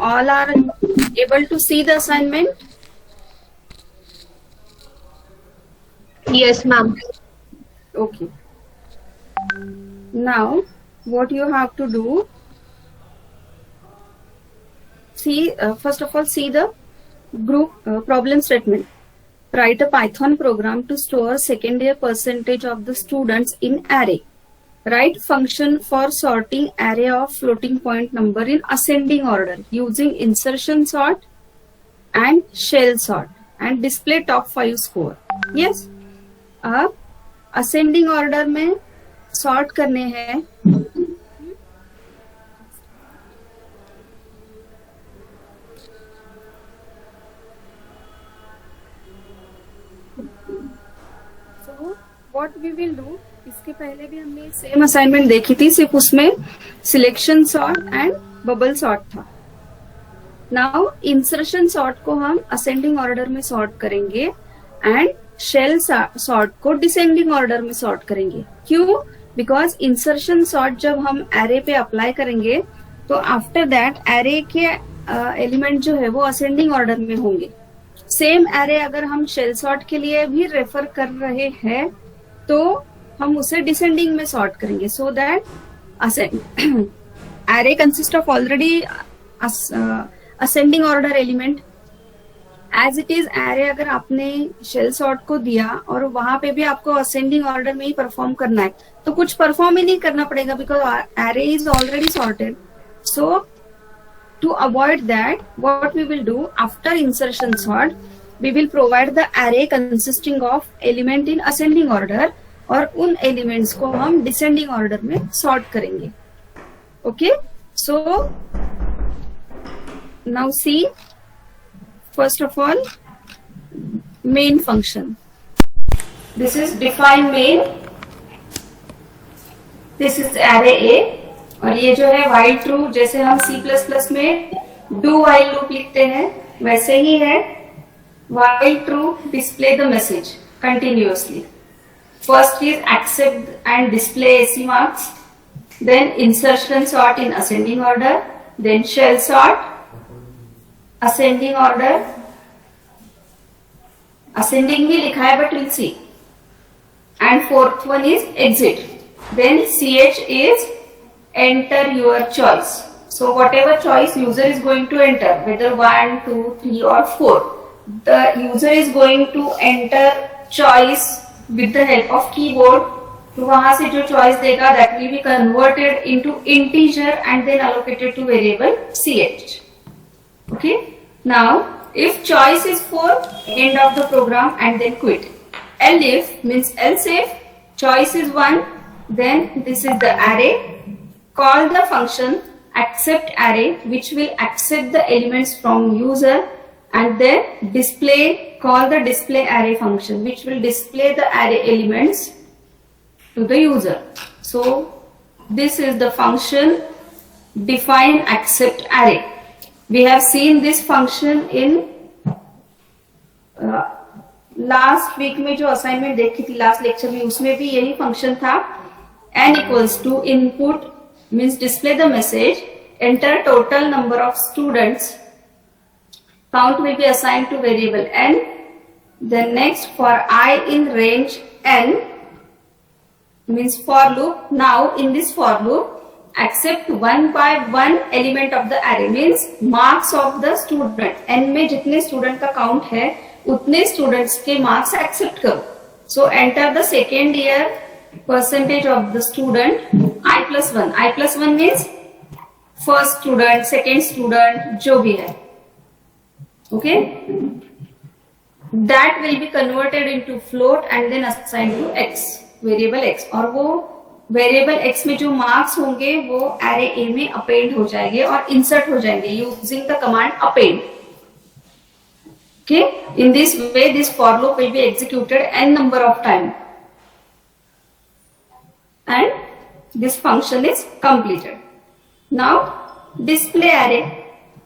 all are able to see the assignment? Yes, ma'am. Okay. Now, what you have to do, see, first of all, see the group problem statement. Write a Python program to store second year percentage of the students in array. Write function for sorting array of floating point number in ascending order using insertion sort and shell sort and display top 5 score. Yes. अब ascending order में sort करने हैं. So what we will do, इसके पहले भी हमने same assignment देखी थी, सिर्फ उसमें selection sort and bubble sort था. नाउ इंसर्शन सॉर्ट को हम असेंडिंग ऑर्डर में सॉर्ट करेंगे एंड शेल सॉर्ट को डिसेंडिंग ऑर्डर में सॉर्ट करेंगे. क्यों? बिकॉज इंसर्शन सॉर्ट जब हम एरे पे अप्लाई करेंगे तो आफ्टर दैट एरे के एलिमेंट जो है वो असेंडिंग ऑर्डर में होंगे. सेम एरे अगर हम शेल सॉर्ट के लिए भी रेफर कर रहे हैं तो हम उसे डिसेंडिंग में सॉर्ट करेंगे. So that array consist of already ascending order element. As it is array अगर आपने शेल सॉर्ट को दिया और वहां पे भी आपको असेंडिंग ऑर्डर में ही परफॉर्म करना है तो कुछ परफॉर्म ही नहीं करना पड़ेगा because array is already sorted. So to avoid that, what we will do after insertion sort, we will provide the array consisting of element in ascending order और उन elements को हम descending order में sort करेंगे. Okay, so now see, first of all, main function. This is define main. This is array A. और ये जो है while true, जैसे हम C++ में do while loop लिखते हैं वैसे ही है. While true, display the message continuously. First is accept and display AC marks, then insertion sort in ascending order, then shell sort, ascending order, ascending भी लिखा है but we'll see, and fourth one is exit. Then CH is enter your choice. So whatever choice user is going to enter, whether 1, 2, 3 or 4, the user is going to enter choice with the help of keyboard. तो वहां से जो choice देगा that will be converted into integer and then allocated to variable ch. Okay. Now if choice is 4, end of the program and then quit. Elif means else if choice is 1, then this is the array. Call the function accept array which will accept the elements from user and then display, call the display array function which will display the array elements to the user. So this is the function define accept array. We have seen this function in last week में जो assignment देखी थी last lecture में, उसमें भी यही function था. N equals to input means display the message, enter total number of students, count will be assigned to variable n. Then next for I in range n means for loop. Now in this for loop accept one by one element of the array means marks of the student. n में जितने student का count है उतने students के marks accept करो. So enter the second year percentage of the student I+1. I+1 means first student, second student, जो भी है. Okay, that will be converted into float and then assigned to x, variable x. और वो variable x में जो marks होंगे वो array A में append हो जाएंगे और insert हो जाएंगे using the command append. Okay, in this way this for loop will be executed n number of time and this function is completed. Now display array.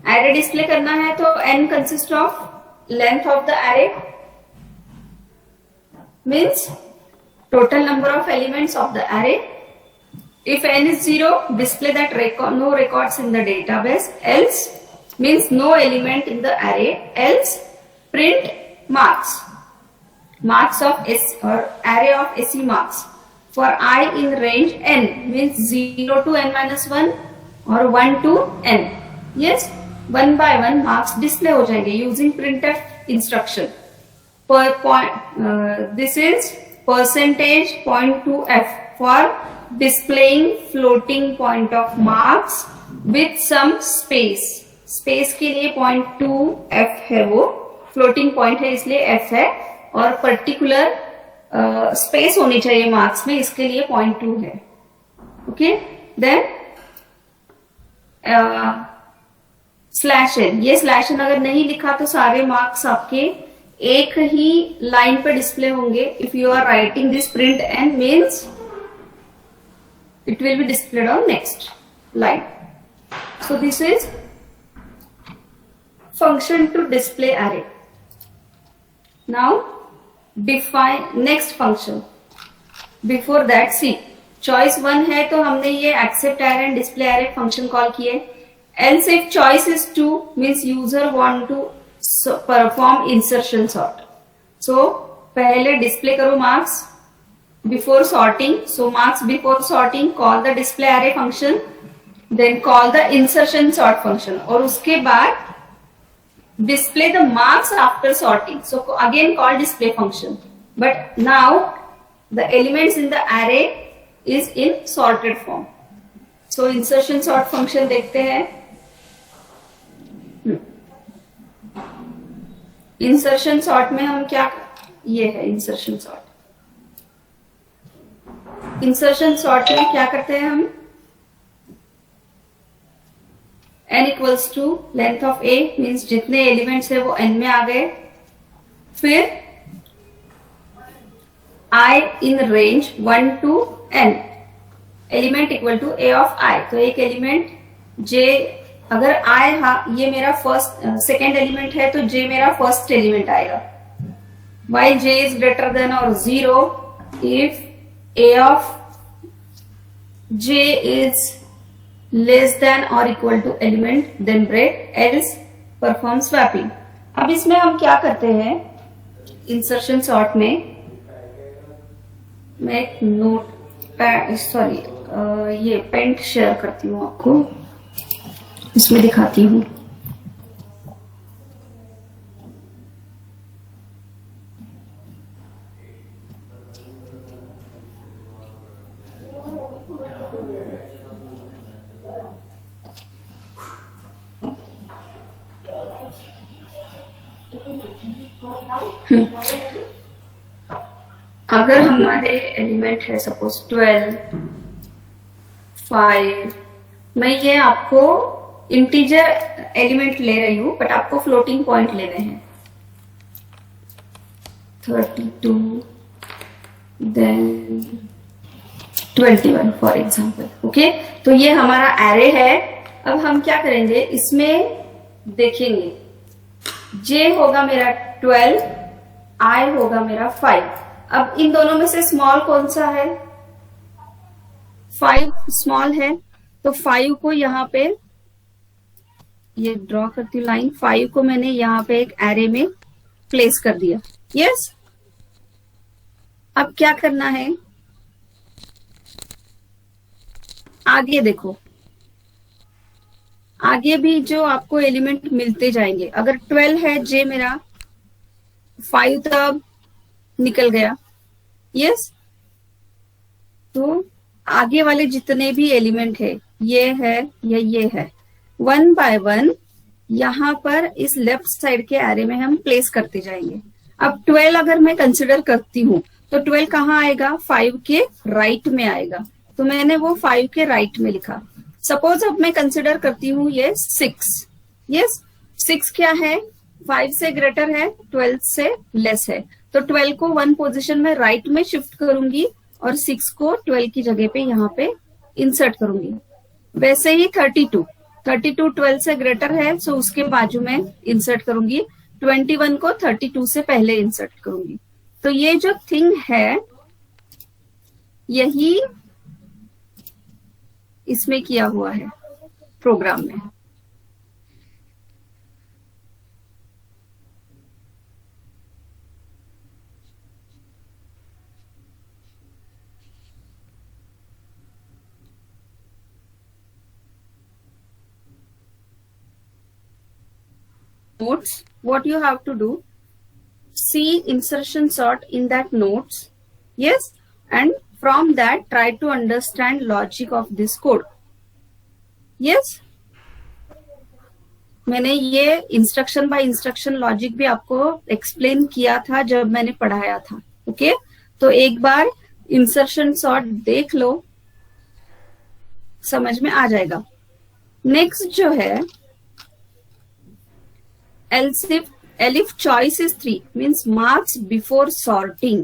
Array display करना है तो n consists of length of the array means total number of elements of the array. If n is 0, display that no records in the database. Else means no element in the array, else print marks of S or array of SE marks for I in range n, means 0 to n minus 1 or 1 to n. Yes, 1 by 1 marks display हो जाएंगे using printf instruction. Per point, this is percentage point to f for displaying floating point of marks with some space. Space के लिए point to F है, वो floating point है इसलिए F है, और पर्टिकुलर स्पेस होनी चाहिए मार्क्स में, इसके लिए पॉइंट टू है. Okay, then slash n. ये स्लैश एन अगर नहीं लिखा तो सारे मार्क्स आपके एक ही लाइन पे डिस्प्ले होंगे. If you are writing this print n means it will be displayed on next line. So this is function to display array. Now define next function. Before that, see, choice 1 है तो हमने ये accept array and display array function call किए. Else if choice is 2 means user want to perform insertion sort. So पहले display करो marks before sorting. So marks before sorting, call the display array function, then call the insertion sort function, और उसके बाद display the marks after sorting. So again call display function, but now the elements in the array is in sorted form. So insertion sort function देखते हैं. Insertion sort में हम क्या, ये है इंसर्शन सॉर्ट. इंसर्शन सॉर्ट में क्या करते हैं हम, n equals to length of a means जितने एलिमेंट्स है वो n में आ गए. फिर i in range 1 to n, element equal to a of i. तो एक एलिमेंट j, अगर i ये मेरा फर्स्ट सेकेंड एलिमेंट है तो j मेरा फर्स्ट एलिमेंट आएगा. while j is greater than और 0 if a of j is less than or equal to element, then break, else perform swapping. अब इसमें हम क्या करते हैं इंसर्शन सॉर्ट में, मैं एक नोट ये पेंट शेयर करती हूँ आपको, इसमें दिखाती हूँ. अगर हमारे एलिमेंट है सपोज 12, 5, मैं ये आपको इंटीजर एलिमेंट ले रही हूं बट आपको फ्लोटिंग पॉइंट लेने हैं. 32 देन 21 फॉर एग्जाम्पल. ओके, तो ये हमारा एरे है. अब हम क्या करेंगे, इसमें देखेंगे j होगा मेरा 12, i होगा मेरा 5. अब इन दोनों में से स्मॉल कौन सा है, 5 स्मॉल है, तो 5 को यहाँ पे ये ड्रॉ करती हूँ लाइन. 5 को मैंने यहाँ पे एक एरे में प्लेस कर दिया. यस, अब क्या करना है, आगे देखो, आगे भी जो आपको एलिमेंट मिलते जाएंगे. अगर 12 है j मेरा, 5 तब निकल गया. यस, तो आगे वाले जितने भी एलिमेंट है, ये है या ये है, 1 बाय 1 यहां पर इस लेफ्ट साइड के एरे में हम प्लेस करते जाएंगे. अब 12 अगर मैं कंसिडर करती हूं तो 12 कहाँ आएगा, 5 के राइट में आएगा. तो मैंने वो 5 के राइट में लिखा. सपोज अब मैं कंसिडर करती हूँ ये 6. यस, 6 क्या है, 5 से ग्रेटर है, 12 से लेस है. तो 12 को 1 पोजीशन में राइट में शिफ्ट करूंगी और 6 को 12 की जगह पे यहाँ पे इंसर्ट करूंगी. वैसे ही 32 12 से ग्रेटर है, सो उसके बाजू में इंसर्ट करूंगी. 21 को 32 से पहले इंसर्ट करूंगी. तो ये जो थिंग है यही इसमें किया हुआ है प्रोग्राम में. notes, what you have to do, see insertion sort in that notes, yes, and from that try to understand logic of this code. Yes, मैंने ये इंस्ट्रक्शन बाय इंस्ट्रक्शन लॉजिक भी आपको एक्सप्लेन किया था जब मैंने पढ़ाया था. ओके, तो एक बार इंसर्शन सॉर्ट देख लो, समझ में आ जाएगा. नेक्स्ट जो है elif choice is 3 means marks before sorting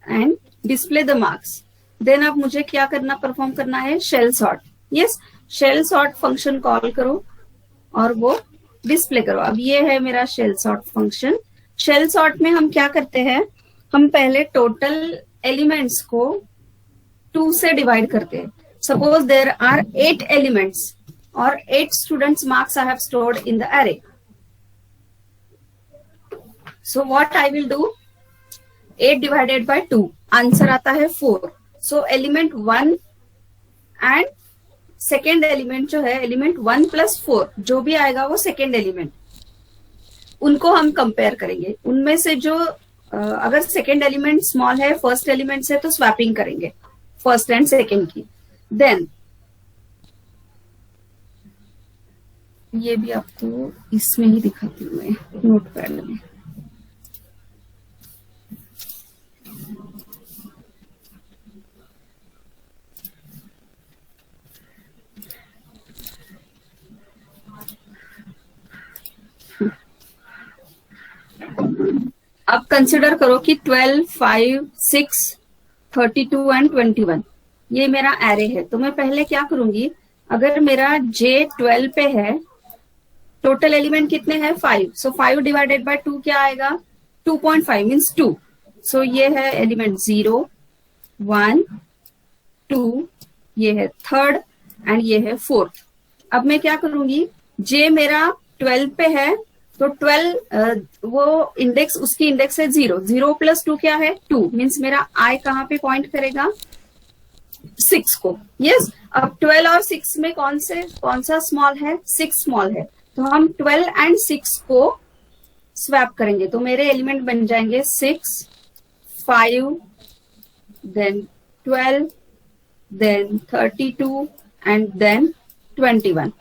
and display the marks. Then अब मुझे क्या करना, परफॉर्म करना है shell sort. Yes, shell sort function call करो और वो डिस्प्ले करो. अब ये है मेरा shell sort function. Shell sort में हम क्या करते हैं, हम पहले टोटल एलिमेंट्स को 2 से डिवाइड करते हैं. सपोज देयर आर 8 एलिमेंट्स और 8 students marks I have stored in the array. So what I will do, 8 divided by 2, answer आता है 4. So element 1 and second element जो है एलिमेंट 1 + 4 जो भी आएगा वो सेकेंड एलिमेंट, उनको हम कंपेयर करेंगे. उनमें से जो अगर सेकेंड एलिमेंट स्मॉल है फर्स्ट एलिमेंट से तो स्वैपिंग करेंगे फर्स्ट एंड सेकेंड की. देन ये भी आपको इसमें ही दिखाती हूँ मैं नोटपैड में. अब कंसिडर करो कि 12, 5, 6, 32 एंड 21 ये मेरा एरे है. तो मैं पहले क्या करूंगी, अगर मेरा J 12 पे है, टोटल एलिमेंट कितने हैं 5. सो 5 डिवाइडेड बाय 2 क्या आएगा, 2.5 मीन्स 2. सो ये है एलिमेंट 0, 1, 2, ये है थर्ड एंड ये है फोर्थ. अब मैं क्या करूंगी, J मेरा 12 पे है तो 12 वो इंडेक्स, उसकी इंडेक्स है 0. 0 + 2 क्या है 2 मीन्स मेरा I कहाँ पे पॉइंट करेगा 6 को. यस, अब 12 और 6 में कौन सा स्मॉल है, 6 स्मॉल है. तो हम 12 एंड 6 को स्वैप करेंगे तो मेरे एलिमेंट बन जाएंगे 6, 5, then 12, then 32 and then 21.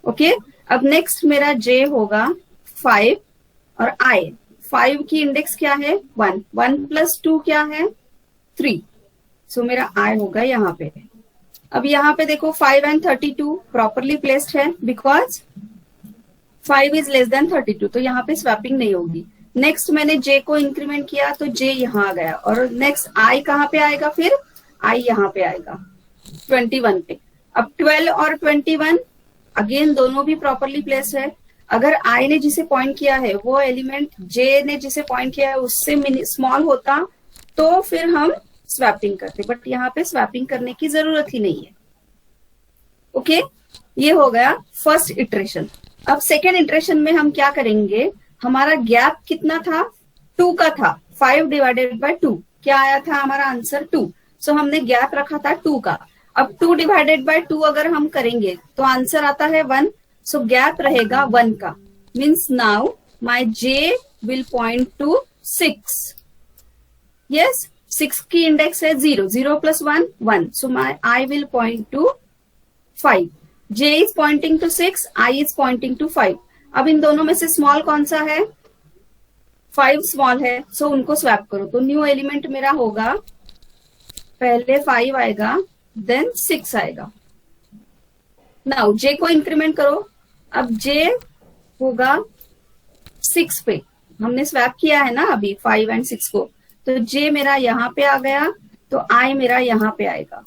Okay, अब नेक्स्ट मेरा J होगा 5 और I. 5 की इंडेक्स क्या है 1, 1 + 2 क्या है 3. सो मेरा I होगा यहाँ पे. अब यहाँ पे देखो 5 एंड 32 प्रॉपरली प्लेस्ड है बिकॉज 5 इज लेस देन 32, तो यहाँ पे स्वैपिंग नहीं होगी. नेक्स्ट मैंने J को इंक्रीमेंट किया तो J यहाँ आ गया और नेक्स्ट I कहाँ पे आएगा, फिर I यहाँ पे आएगा 21 पे. अब 12 और 21 अगेन दोनों भी प्रॉपरली प्लेस्ड है. अगर I ने जिसे पॉइंट किया है वो एलिमेंट J ने जिसे पॉइंट किया है उससे स्मॉल होता तो फिर हम स्वैपिंग करते, बट यहाँ पे स्वैपिंग करने की जरूरत ही नहीं है. ओके, ये हो गया फर्स्ट इटरेशन. अब सेकेंड इटरेशन में हम क्या करेंगे, हमारा गैप कितना था 2 का था. 5 डिवाइडेड बाय 2 क्या आया था हमारा आंसर 2. सो हमने गैप रखा था 2 का. अब 2 डिवाइडेड बाय 2 अगर हम करेंगे तो आंसर आता है 1. सो गैप रहेगा 1 का. Means now my J will point to 6. Yes, 6 की इंडेक्स है 0, 0 + 1, 1. So my I will point to 5. J is pointing to 6, I is pointing to 5. अब इन दोनों में से स्मॉल कौन सा है, 5 स्मॉल है. सो उनको स्वैप करो तो न्यू एलिमेंट मेरा होगा, पहले 5 आएगा देन 6 आएगा. नाउ J को इंक्रीमेंट करो. अब J होगा 6 पे, हमने स्वैप किया है ना अभी 5 एंड 6 को, तो J मेरा यहाँ पे आ गया तो I मेरा यहाँ पे आएगा.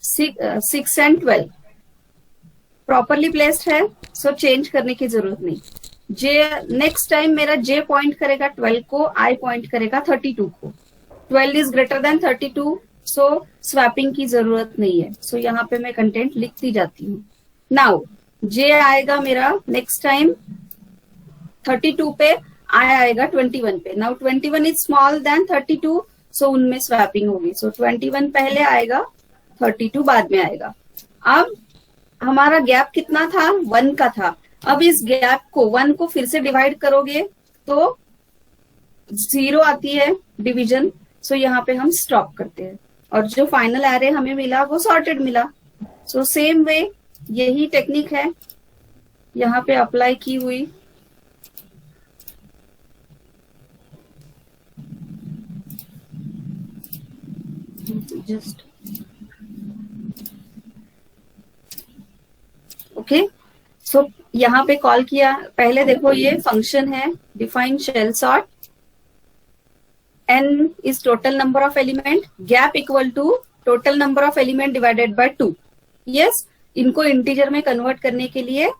6 एंड 12 प्रॉपरली प्लेस्ड है, सो चेंज करने की जरूरत नहीं. J नेक्स्ट टाइम मेरा J पॉइंट करेगा 12 को, I पॉइंट करेगा 32 को. 12 is greater then 32, so swapping की जरूरत नहीं है. सो यहाँ पे मैं कंटेंट लिखती जाती हूँ. नाउ J आएगा मेरा नेक्स्ट टाइम 32 पे, I आएगा 21 पे. नाउ 21 इज स्मॉल देन 32, सो उनमें स्वैपिंग होगी. सो 21 पहले आएगा, 32 बाद में आएगा. अब हमारा गैप कितना था, 1 का था। अब इस गैप को 1 को फिर से डिवाइड करोगे तो 0 आती है डिवीजन, सो यहाँ पे हम स्टॉप करते हैं और जो फाइनल एरे हमें मिला वो सॉर्टेड मिला। सो सेम वे यही टेक्निक है यहाँ पे अप्लाई की हुई। जस्ट ओके, सो यहाँ पे कॉल किया। पहले देखो ये फंक्शन है define shell sort, n is total number of element, gap equal to total number of element divided by 2। yes, इनको इंटीजर में कन्वर्ट करने के लिए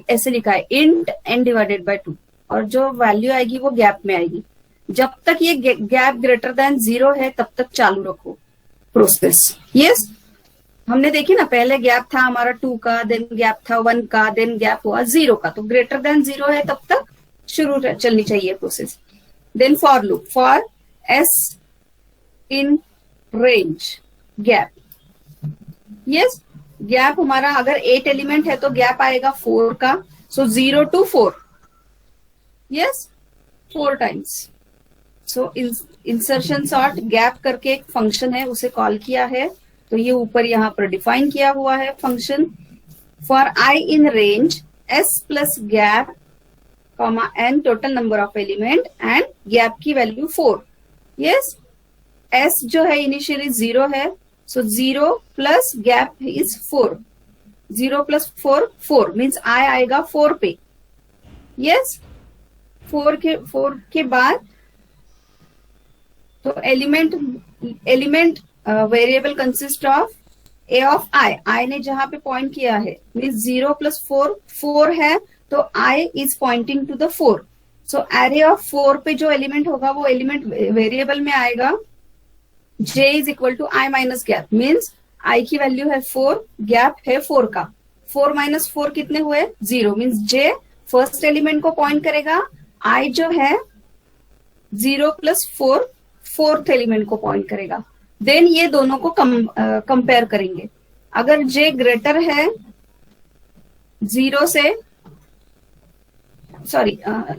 ऐसे लिखा है int n divided by 2, और जो वैल्यू आएगी वो गैप में आएगी। जब तक ये गैप ग्रेटर देन 0 है तब तक चालू रखो प्रोसेस। यस, हमने देखी ना, पहले गैप था हमारा 2 का, देन गैप था 1 का, देन गैप हुआ 0 का, तो ग्रेटर देन 0 है तब तक शुरू चलनी चाहिए process. Then for loop for s in range gap। Yes, gap हमारा अगर 8 एलिमेंट है तो गैप आएगा 4 का, सो 0 to 4। Yes, 4 times. So insertion sort gap करके एक फंक्शन है उसे कॉल किया है, तो ये ऊपर यहाँ पर डिफाइन किया हुआ है function. For i in range s plus gap comma n total number of element and gap की वैल्यू 4। यस, s जो है इनिशियली 0 है, सो 0 plus gap is 4। 0 plus 4 4 means i आएगा 4 पे। यस, 4 के बाद तो element variable consist of a of i ने जहां पे पॉइंट किया है मीन्स 0 प्लस 4 4 है, तो i is pointing to the 4। So array of 4 पे जो एलिमेंट होगा वो एलिमेंट वेरिएबल में आएगा j is equal to i minus gap, means i की वैल्यू है 4, गैप है 4 का। 4 माइनस 4 कितने हुए, 0, मीन्स j फर्स्ट एलिमेंट को पॉइंट करेगा, i जो है 0 प्लस 4 फोर्थ एलिमेंट को पॉइंट करेगा। देन ये दोनों को कंपेयर करेंगे। अगर j ग्रेटर है 0 से, सॉरी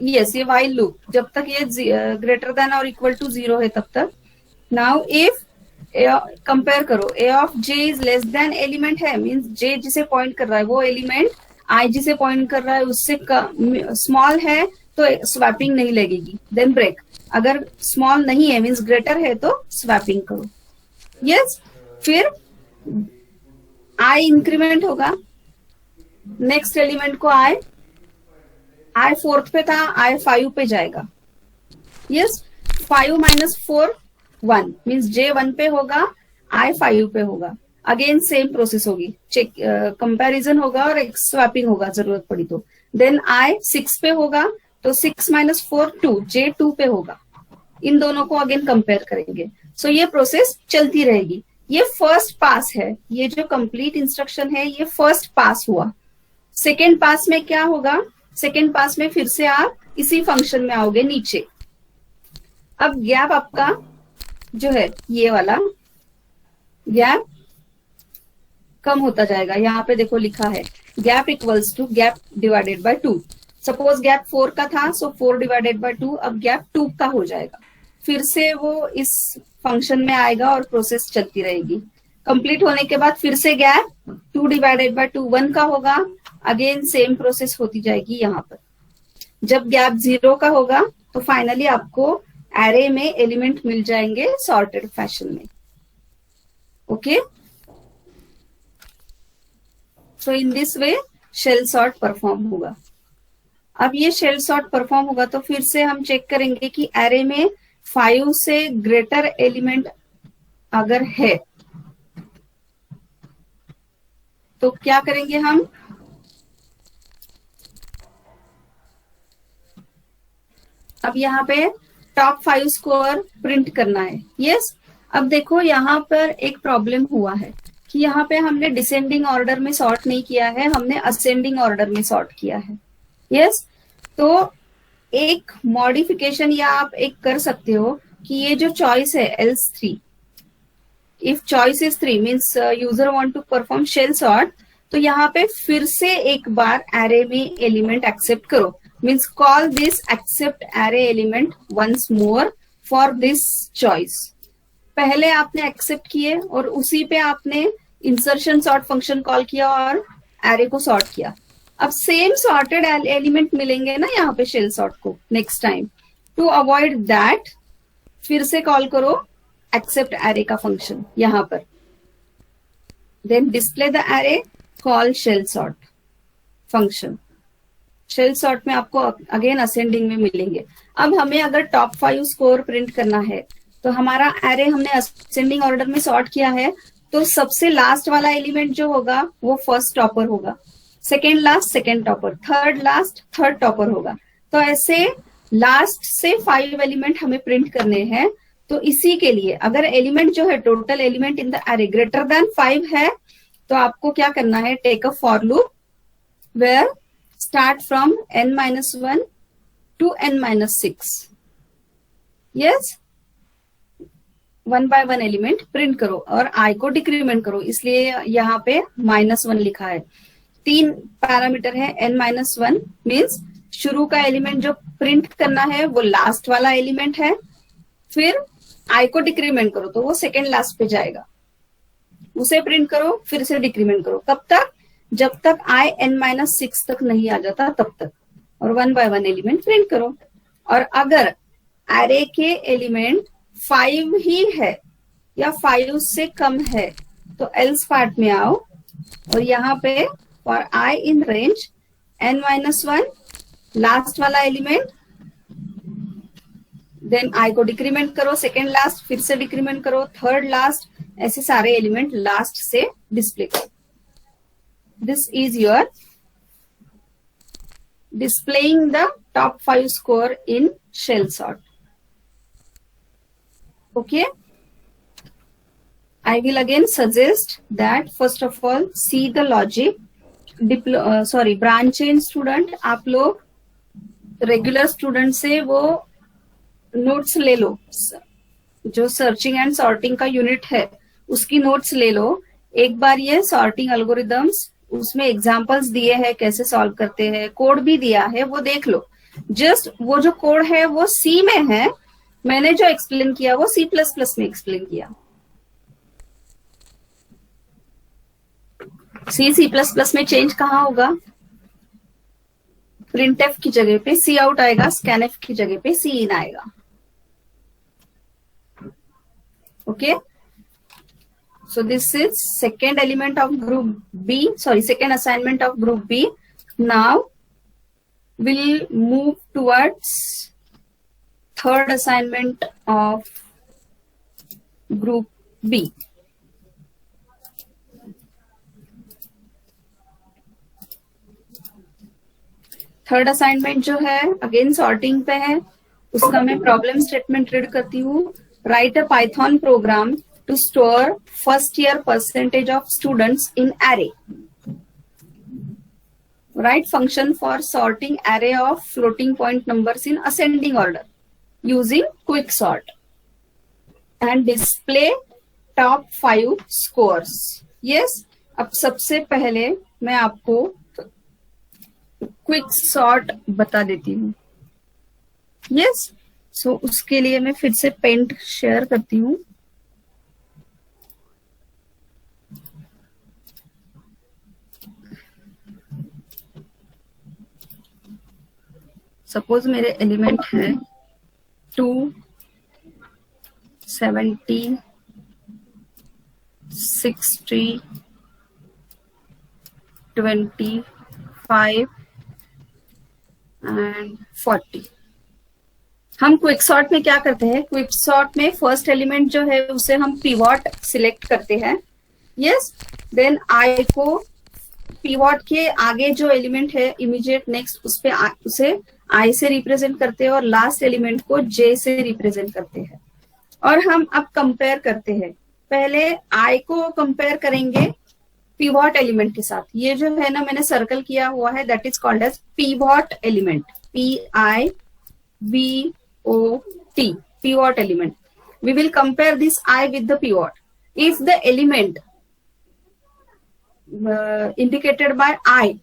यस, ये वाइल लूप जब तक ये ग्रेटर देन और इक्वल टू 0 है तब तक। नाउ इफ कंपेयर करो, a of j is less than element है, मीन्स j जिसे पॉइंट कर रहा है वो एलिमेंट i जिसे पॉइंट कर रहा है उससे स्मॉल है तो स्वैपिंग नहीं लगेगी, देन ब्रेक। अगर स्मॉल नहीं है मीन्स ग्रेटर है तो स्वैपिंग करो। यस, फिर i इंक्रीमेंट होगा, नेक्स्ट एलिमेंट को i 4th पे था, i 5 पे जाएगा। यस, 5 माइनस 4 1 मीन्स j 1 पे होगा, i 5 पे होगा। अगेन सेम प्रोसेस होगी, चेक कंपैरिजन होगा और स्वैपिंग होगा जरूरत पड़ी तो। देन i 6 पे होगा तो 6 माइनस 4 2, j 2 पे होगा। इन दोनों को अगेन कंपेयर करेंगे। सो ये प्रोसेस चलती रहेगी। ये फर्स्ट पास है, ये जो कंप्लीट इंस्ट्रक्शन है ये फर्स्ट पास हुआ। सेकेंड पास में क्या होगा, सेकेंड पास में फिर से आप इसी फंक्शन में आओगे नीचे। अब गैप आपका जो है ये वाला गैप कम होता जाएगा। यहाँ पे देखो लिखा है gap equals to gap divided by 2। Suppose gap 4 का था, सो 4 डिवाइडेड बाय 2, अब गैप 2 का हो जाएगा। फिर से वो इस फंक्शन में आएगा और प्रोसेस चलती रहेगी। कंप्लीट होने के बाद फिर से गैप 2 डिवाइडेड बाय 2 1 का होगा, अगेन सेम प्रोसेस होती जाएगी। यहाँ पर जब गैप 0 का होगा तो फाइनली आपको एरे में एलिमेंट मिल जाएंगे सॉर्टेड फैशन में। Okay, so in this way shell sort perform होगा। अब ये शेल सॉर्ट परफॉर्म होगा तो फिर से हम चेक करेंगे कि एरे में 5 से ग्रेटर एलिमेंट अगर है तो क्या करेंगे हम, अब यहाँ पे टॉप 5 स्कोर प्रिंट करना है। यस, अब देखो यहाँ पर एक प्रॉब्लम हुआ है कि यहाँ पे हमने डिसेंडिंग ऑर्डर में सॉर्ट नहीं किया है, हमने असेंडिंग ऑर्डर में सॉर्ट किया है। यस, तो एक मॉडिफिकेशन या आप एक कर सकते हो कि ये जो चॉइस है else 3, if choice is 3 means user want to perform shell sort, तो यहाँ पे फिर से एक बार एरे में एलिमेंट एक्सेप्ट करो, means call this accept array element once more for this choice. पहले आपने एक्सेप्ट किए और उसी पे आपने इंसर्शन सॉर्ट फंक्शन कॉल किया और एरे को सॉर्ट किया। अब सेम सॉर्टेड एलिमेंट मिलेंगे ना यहाँ पे शेल सॉर्ट को next time. To avoid that फिर से कॉल करो एक्सेप्ट एरे का फंक्शन यहाँ पर, then display the array, call shell sort function. Shell sort में आपको अगेन असेंडिंग में मिलेंगे। अब हमें अगर टॉप 5 स्कोर प्रिंट करना है तो हमारा एरे हमने असेंडिंग ऑर्डर में सॉर्ट किया है, तो सबसे लास्ट वाला एलिमेंट जो होगा वो फर्स्ट टॉपर होगा, second last second topper, third last third topper होगा। तो ऐसे लास्ट से 5 एलिमेंट हमें प्रिंट करने हैं। तो इसी के लिए अगर एलिमेंट जो है total element in the array greater than 5 है तो आपको क्या करना है, take a for loop where start from n-1 to n-6। Yes, 1 by 1 element print करो और i को डिक्रीमेंट करो, इसलिए यहाँ पे -1 लिखा है। 3 पैरामीटर है, n-1 मीन्स शुरू का एलिमेंट जो प्रिंट करना है वो लास्ट वाला एलिमेंट है, फिर i को डिक्रीमेंट करो तो वो सेकेंड लास्ट पे जाएगा, उसे प्रिंट करो फिर से डिक्रीमेंट करो। कब तक? जब तक i n-6 तक नहीं आ जाता तब तक, और 1 by 1 एलिमेंट प्रिंट करो। और अगर एरे के एलिमेंट 5 ही है या 5 से कम है तो एल्स पार्ट में आओ और यहाँ पे for i in range n-1 last वाला एलिमेंट, देन i को डिक्रीमेंट करो, सेकेंड लास्ट फिर से डिक्रीमेंट करो, थर्ड लास्ट, ऐसे सारे एलिमेंट लास्ट से डिस्प्ले करो। This is your displaying the top 5 score in shell sort. Okay, I will again suggest that first of all see the logic. Branch chain student, आप लोग regular student से वो notes ले लो, जो searching and sorting का unit है उसकी notes ले लो एक बार। ये सॉर्टिंग एल्गोरिदम्स, उसमें एग्जांपल्स दिए हैं कैसे सॉल्व करते हैं, कोड भी दिया है, वो देख लो। जस्ट वो जो कोड है वो सी में है, मैंने जो एक्सप्लेन किया वो C++ में एक्सप्लेन किया। C++ में चेंज कहाँ होगा? प्रिंटफ की जगह पे सी आउट आएगा, स्कैनफ की जगह पे सी इन आएगा। Okay, so this is second element of group B, second assignment of group B. Now we'll move towards third assignment of group B. Third assignment जो है अगेन सॉर्टिंग पे है, उसका मैं प्रॉब्लम स्टेटमेंट रीड करती हूँ। Right a Python programme to store first year percentage of students in array. Write function for sorting array of floating point numbers in ascending order using quicksort and display top 5 scores. Yes, अब सबसे पहले मैं आपको quick sort बता देती हूँ। Yes, सो उसके लिए मैं फिर से पेंट शेयर करती हूँ। सपोज मेरे एलिमेंट है 2, 70, 60, 25 एंड 40। हम क्विक सॉर्ट में क्या करते हैं? क्विक सॉर्ट में फर्स्ट एलिमेंट जो है उसे हम पिवॉट सिलेक्ट करते हैं। यस, देन आई को पिवॉट के आगे जो एलिमेंट है इमीडिएट नेक्स्ट उसे आई से रिप्रेजेंट करते हैं और लास्ट एलिमेंट को जे से रिप्रेजेंट करते हैं। और हम अब कंपेयर करते हैं, पहले आई को कंपेयर करेंगे पिवॉट एलिमेंट के साथ। ये जो है ना मैंने सर्कल किया हुआ है, that is called as pivot element, PIVOT, pivot element. We will compare this I with the pivot. If the element indicated by I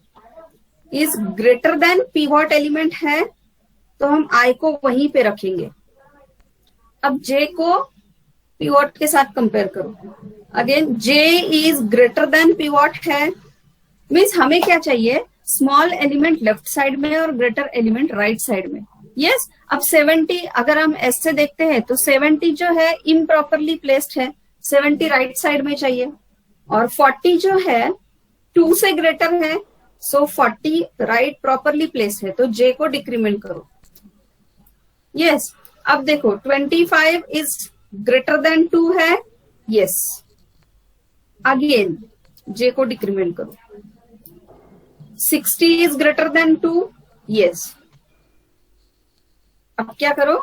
is greater than pivot element है, तो हम आई को वहीं पे रखेंगे। अब जे को पिवट के साथ कंपेयर करो। Again J is greater than pivot है, मीन्स हमें क्या चाहिए, स्मॉल एलिमेंट लेफ्ट साइड में और ग्रेटर एलिमेंट राइट साइड में। यस अब 70 अगर हम ऐसे देखते हैं तो 70 जो है इम्प्रॉपरली प्लेस्ड है, 70 राइट साइड में चाहिए, और 40 जो है 2 से ग्रेटर है, सो 40 राइट प्रॉपरली प्लेस्ड है, तो जे को डिक्रीमेंट करो। यस अब देखो 25 इज ग्रेटर देन 2 है, यस अगेन जे को डिक्रीमेंट करो। 60 इज ग्रेटर देन 2, यस अब क्या करो,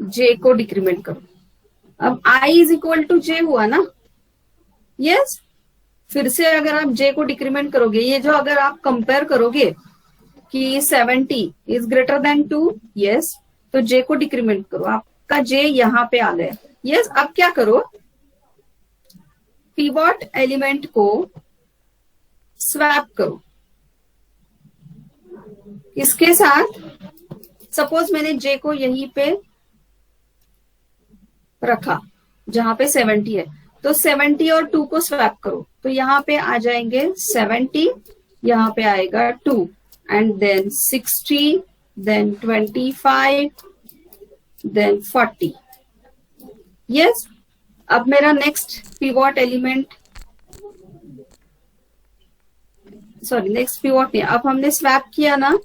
जे को डिक्रीमेंट करो। अब i इज इक्वल टू जे हुआ ना, यस फिर से अगर आप जे को डिक्रीमेंट करोगे, ये जो अगर आप कंपेयर करोगे कि 70 इज ग्रेटर देन 2, यस तो जे को डिक्रीमेंट करो, आपका जे यहां पे आ गया। यस अब क्या करो, पिवट एलिमेंट को स्वैप करो। इसके साथ सपोज मैंने जे को यहीं पे रखा जहां पे 70 है, तो 70 और 2 को स्वैप करो, तो यहाँ पे आ जाएंगे 70, यहाँ पे आएगा 2 and then 60, then 25, then 40। Yes अब मेरा next pivot element, sorry next pivot नहीं, अब हमने स्वैप किया ना,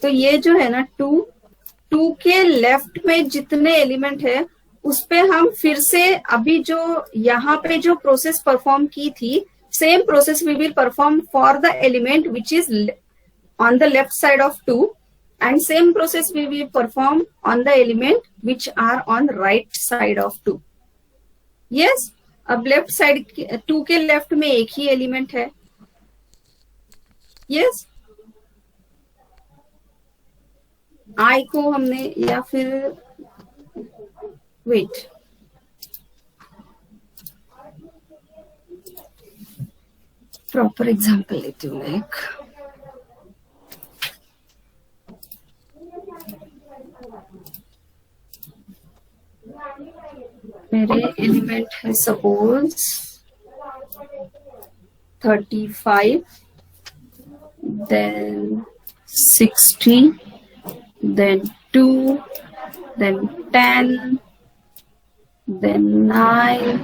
तो ये जो है ना 2 के लेफ्ट में जितने एलिमेंट है उस पे हम फिर से अभी जो यहाँ पे जो प्रोसेस परफॉर्म की थी, same process we will perform for the element which is on the left side of 2 and same process we will perform on the element which are on right side of 2। Yes अब left side 2 के left में एक ही element है। Yes I को हमने, या फिर wait proper example लेती हूँ मैं एक। मेरे एलिमेंट है suppose 35, then 60, then 2, then 10, then 9,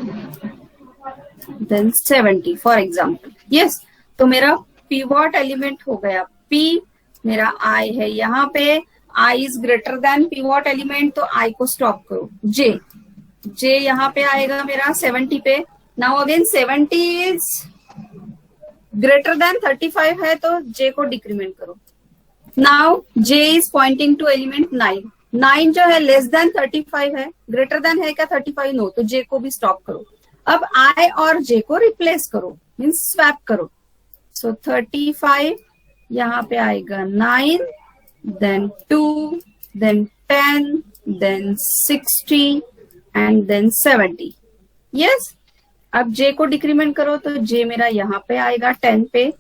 then 70 for example. Yes तो मेरा पिवट एलिमेंट हो गया P, मेरा I है यहाँ पे, I is greater than pivot element, तो I को स्टॉप करो। J यहाँ पे आएगा मेरा 70 पे। Now again 70 is greater than 35 है, तो J को डिक्रीमेंट करो। Now J is pointing to element 9, 9 जो है लेस देन 35 है, ग्रेटर देन है क्या 35, नो, तो J को भी स्टॉप करो। अब I और J को रिप्लेस करो, मीन्स स्वैप करो। सो 35 यहाँ पे आएगा 9, then 2, then 10, then 60 and then 70। Yes अब J को डिक्रीमेंट करो, तो J मेरा यहाँ पे आएगा 10 पे,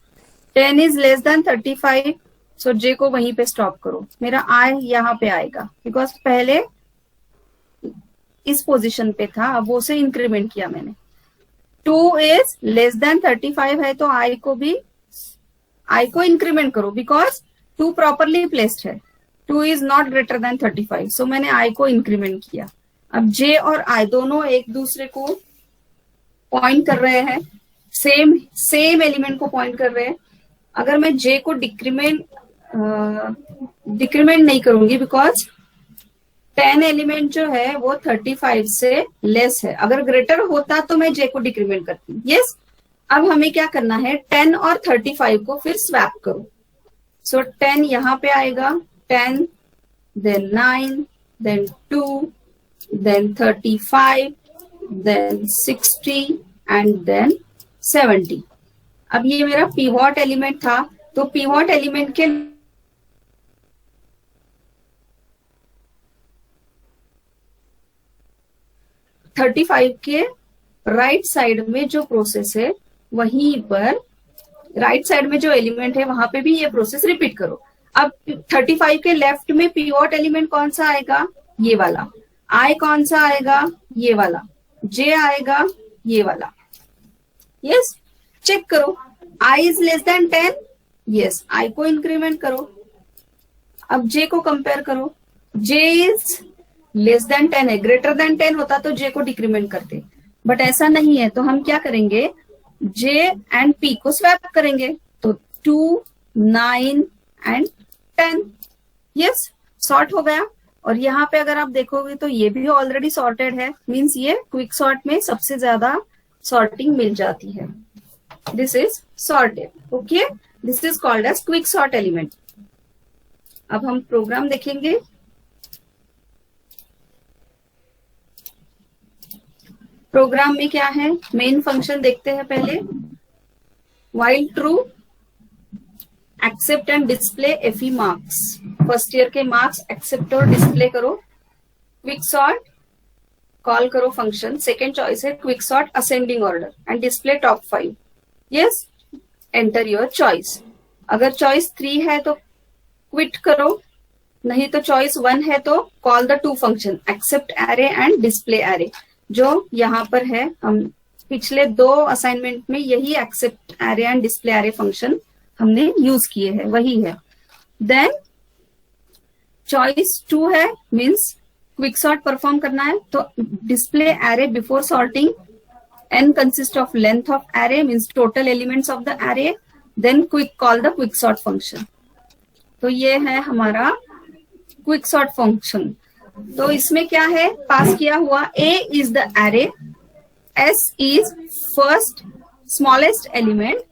10 is less than 35, so J को वहीं पे स्टॉप करो। मेरा I यहाँ पे आएगा बिकॉज पहले इस पोजीशन पे था, अब वो से इंक्रीमेंट किया मैंने। 2 इज लेस देन 35 है, तो I को इंक्रीमेंट करो बिकॉज 2 प्रॉपरली प्लेस्ड है, 2 इज नॉट ग्रेटर देन 35, सो मैंने I को इंक्रीमेंट किया। अब J और I दोनों एक दूसरे को पॉइंट कर रहे हैं, सेम एलिमेंट को पॉइंट कर रहे हैं। अगर मैं J को डिक्रीमेंट नहीं करूंगी बिकॉज 10 एलिमेंट जो है वो 35 से लेस है, अगर ग्रेटर होता तो मैं J को डिक्रीमेंट करती। यस अब हमें क्या करना है, 10 और 35 को फिर स्वैप करो। सो 10 यहाँ पे आएगा, 10, then 9, then 2, then 35, then 60 and then 70। अब ये मेरा पिवट एलिमेंट था, तो पिवट एलिमेंट के थर्टी फाइव के राइट साइड में जो प्रोसेस है वहीं पर राइट साइड में जो एलिमेंट है वहां पे भी ये प्रोसेस रिपीट करो। अब 35 के लेफ्ट में पिवोट एलिमेंट कौन सा आएगा, ये वाला। आई कौन सा आएगा, ये वाला। जे आएगा, ये वाला। यस, चेक करो। I is less than 10, yes, आई को इंक्रीमेंट करो। अब जे को कंपेयर करो, जे इज लेस देन 10 है, ग्रेटर देन 10 होता तो जे को डिक्रीमेंट करते, बट ऐसा नहीं है, तो हम क्या करेंगे, जे एंड पी को स्वैप करेंगे, तो 2, 9 एंड 10। यस, सॉर्ट हो गया। और यहाँ पे अगर आप देखोगे तो ये भी ऑलरेडी सॉर्टेड है, मीन्स ये क्विक सॉर्ट में सबसे ज्यादा सॉर्टिंग मिल जाती है। This is sorted. Okay, this is called as quick sort element. अब हम प्रोग्राम देखेंगे। प्रोग्राम में क्या है, मेन फंक्शन देखते हैं पहले। While true, accept and display FE marks, first year के मार्क्स एक्सेप्ट और डिस्प्ले करो। क्विक सॉर्ट, कॉल करो फंक्शन। सेकेंड चॉइस है quick sort ascending order and display top 5। Yes, enter your choice. अगर choice 3 है तो क्विट करो, नहीं तो चॉइस 1 है तो call the 2 function, accept array and display array, जो यहाँ पर है। हम पिछले 2 असाइनमेंट में यही accept array and display array function हमने यूज किए हैं, वही है। देन चॉइस 2 है, मीन्स क्विक सॉर्ट परफॉर्म करना है, तो display array before sorting, n consist of length of array, means total elements of the array, then quick call the quick sort function. तो ये है हमारा क्विक सॉर्ट फंक्शन। तो इसमें क्या है पास किया हुआ, a is the array, s is first smallest element,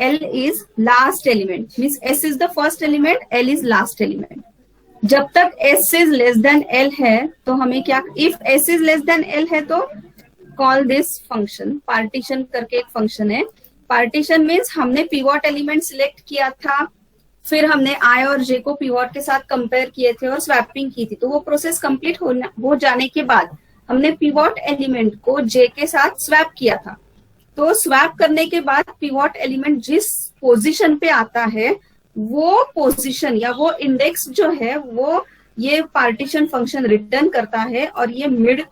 l is last element, means s is the first element, l is last element. जब तक s is less than l है तो हमें क्या, if s is less than l है तो call this function. Partition करके एक फंक्शन है। पार्टीशन मीन्स हमने पिवोट एलिमेंट सिलेक्ट किया था, फिर हमने आई और जे को पिवोट के साथ कंपेयर किए थे और स्वैपिंग की थी, तो वो प्रोसेस कंप्लीट हो जाने के बाद हमने पिवोट एलिमेंट को जे के साथ स्वैप किया था। तो स्वैप करने के बाद पिवोट एलिमेंट जिस पोजीशन पे आता है वो पोजीशन या वो इंडेक्स जो है वो ये पार्टीशन फंक्शन रिटर्न करता है और ये मिड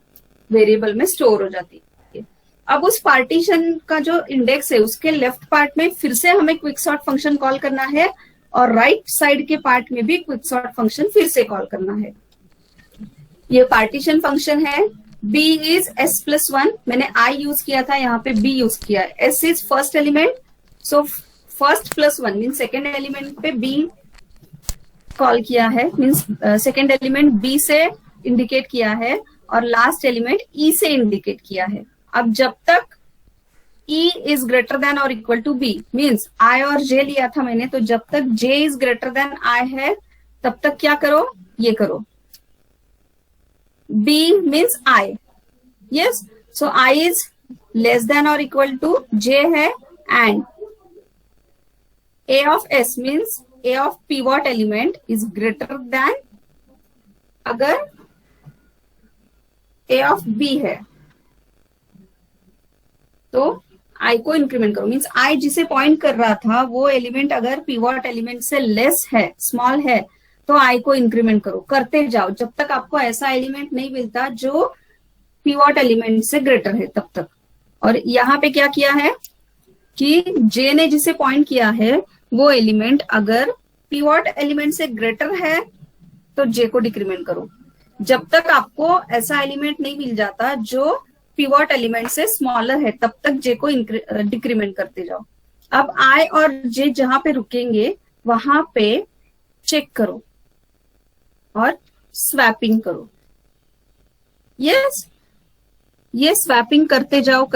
वेरिएबल में स्टोर हो जाती है। अब उस पार्टीशन का जो इंडेक्स है उसके लेफ्ट पार्ट में फिर से हमें क्विक सॉर्ट फंक्शन कॉल करना है और राइट साइड के पार्ट में भी क्विक सॉर्ट फंक्शन फिर से कॉल करना है। ये पार्टीशन फंक्शन है। b इज s+1, मैंने i यूज किया था, यहाँ पे b यूज किया है। s is first element, so first plus 1 mean second element पे b कॉल किया है, मीन्स सेकेंड एलिमेंट b से इंडिकेट किया है और लास्ट एलिमेंट e से इंडिकेट किया है। अब जब तक e इज ग्रेटर देन और equal to b, means i और j लिया था मैंने, तो जब तक j is greater then i है तब तक क्या करो, ये करो। b means i, yes, so i is less than और इक्वल टू j है, and a of s means a of pivot element is greater than अगर a of b है तो i को इंक्रीमेंट करो, मीन्स i जिसे point कर रहा था वो एलिमेंट अगर पिवोट एलिमेंट से लेस है, स्मॉल है, तो i को इंक्रीमेंट करो, करते जाओ जब तक आपको ऐसा एलिमेंट नहीं मिलता जो पिवोट एलिमेंट से ग्रेटर है तब तक। और यहाँ पे क्या किया है कि j ने जिसे पॉइंट किया है वो एलिमेंट अगर पिवोट एलिमेंट से ग्रेटर है तो j को डिक्रीमेंट करो, जब तक आपको ऐसा एलिमेंट नहीं मिल जाता जो पिवोट एलिमेंट से स्मॉलर है तब तक j को डिक्रीमेंट करते जाओ। अब i और j जहां पे रुकेंगे वहां पे चेक करो और स्वैपिंग करो। यस, ये स्वैपिंग करते जाओ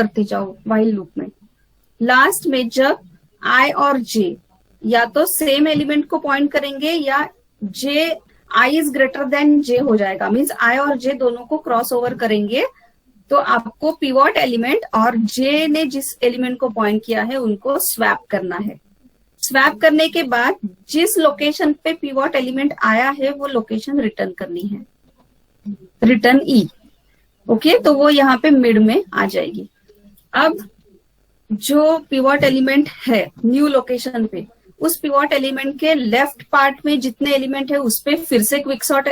व्हाइल लूप में। लास्ट में जब i और j या तो सेम एलिमेंट को पॉइंट करेंगे या j i is greater then j हो जाएगा, मीन्स i और j दोनों को क्रॉस ओवर करेंगे, तो आपको पिवोट एलिमेंट और j ने जिस एलिमेंट को पॉइंट किया है उनको स्वैप करना है। स्वैप करने के बाद जिस लोकेशन पे पिवोट एलिमेंट आया है वो लोकेशन रिटर्न करनी है, रिटर्न e। ओके, तो वो यहाँ पे मिड में आ जाएगी। अब जो पिवट एलिमेंट है न्यू लोकेशन पे, उस पिवट एलिमेंट के लेफ्ट पार्ट में जितने एलिमेंट है उस पे फिर से क्विक सॉर्ट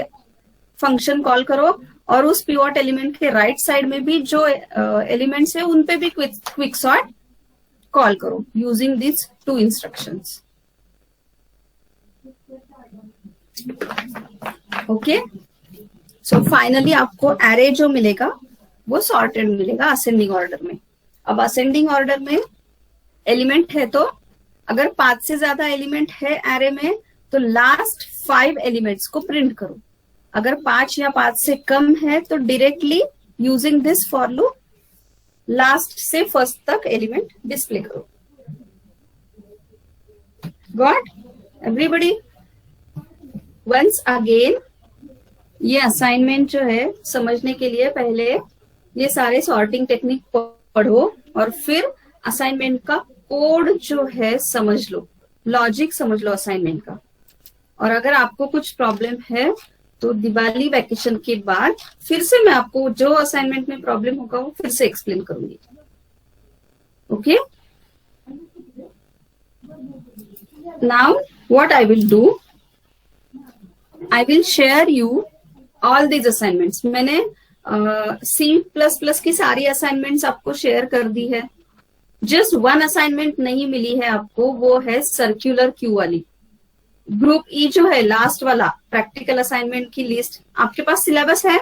फंक्शन कॉल करो, और उस पिवट एलिमेंट के राइट साइड में भी जो एलिमेंट्स है उन पे भी क्विक सॉर्ट कॉल करो using this 2 instructions. Okay, so finally आपको एरे जो मिलेगा वो सॉर्टेड मिलेगा असेंडिंग ऑर्डर में. अब असेंडिंग ऑर्डर में एलिमेंट है तो अगर 5 से ज्यादा एलिमेंट है एरे में तो लास्ट 5 एलिमेंट्स को प्रिंट करो. अगर 5 या 5 से कम है तो directly using this for loop last से फर्स्ट तक एलिमेंट डिस्प्ले करो. Got everybody? वंस अगेन ये असाइनमेंट जो है समझने के लिए पहले ये सारे सॉर्टिंग टेक्निक पढ़ो और फिर असाइनमेंट का कोड जो है समझ लो, लॉजिक समझ लो असाइनमेंट का. और अगर आपको कुछ प्रॉब्लम है तो दिवाली वैकेशन के बाद फिर से मैं आपको जो असाइनमेंट में प्रॉब्लम होगा वो फिर से एक्सप्लेन करूंगी. Okay, now what I will do, I will share you all these assignments. मैंने C++ की सारी असाइनमेंट्स आपको शेयर कर दी है. जस्ट 1 असाइनमेंट नहीं मिली है आपको, वो है सर्कुलर क्यू वाली. ग्रुप ई जो है लास्ट वाला प्रैक्टिकल असाइनमेंट की लिस्ट, आपके पास सिलेबस है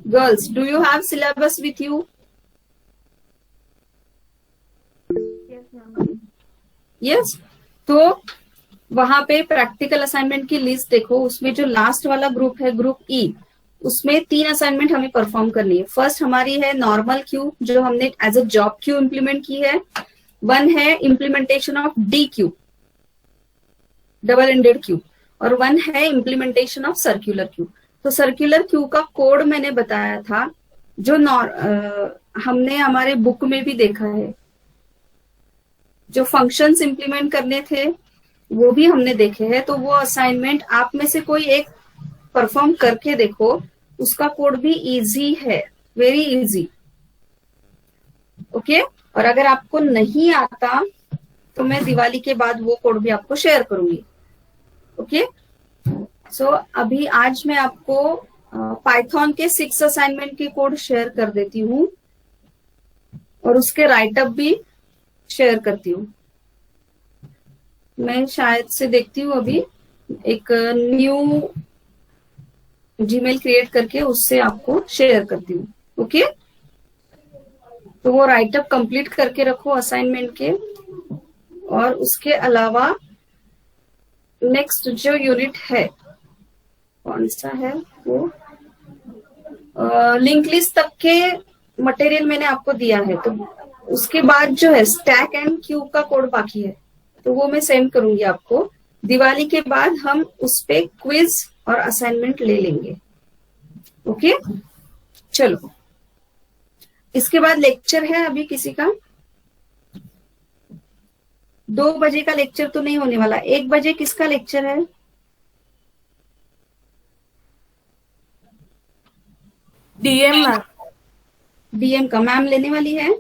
girls? Do you have syllabus with you? Yes, तो वहां पे प्रैक्टिकल असाइनमेंट की लिस्ट देखो. उसमें जो लास्ट वाला ग्रुप है ग्रुप ई, उसमें 3 असाइनमेंट हमें परफॉर्म करनी है. फर्स्ट हमारी है नॉर्मल क्यू जो हमने as a job queue implement की है. 1 है implementation of D queue, double ended queue, और 1 है इम्प्लीमेंटेशन ऑफ सर्कुलर क्यू. तो सर्कुलर क्यू का कोड मैंने बताया था जो हमने हमारे बुक में भी देखा है. जो फंक्शंस इंप्लीमेंट करने थे वो भी हमने देखे हैं. तो वो असाइनमेंट आप में से कोई एक परफॉर्म करके देखो, उसका कोड भी इजी है, वेरी इजी. ओके, और अगर आपको नहीं आता तो मैं दिवाली के बाद वो कोड भी आपको शेयर करूंगी. ओके, सो अभी आज मैं आपको पाइथन के 6 असाइनमेंट के कोड शेयर कर देती हूँ और उसके राइटअप भी शेयर करती हूँ. मैं शायद से देखती हूँ अभी एक न्यू जीमेल क्रिएट करके उससे आपको शेयर करती हूँ. ओके, तो वो राइटअप कंप्लीट करके रखो असाइनमेंट के. और उसके अलावा नेक्स्ट जो यूनिट है कौन सा है वो, लिंक लिस्ट तक के मटेरियल मैंने आपको दिया है. तो उसके बाद जो है स्टैक एंड क्यू का कोड बाकी है, तो वो मैं सेंड करूंगी आपको. दिवाली के बाद हम उस पे क्विज और असाइनमेंट ले लेंगे. ओके, चलो. इसके बाद लेक्चर है अभी किसी का? 2 बजे का लेक्चर तो नहीं होने वाला. 1 बजे किसका लेक्चर है? DM ma'am. डीएम का मैम लेने वाली है.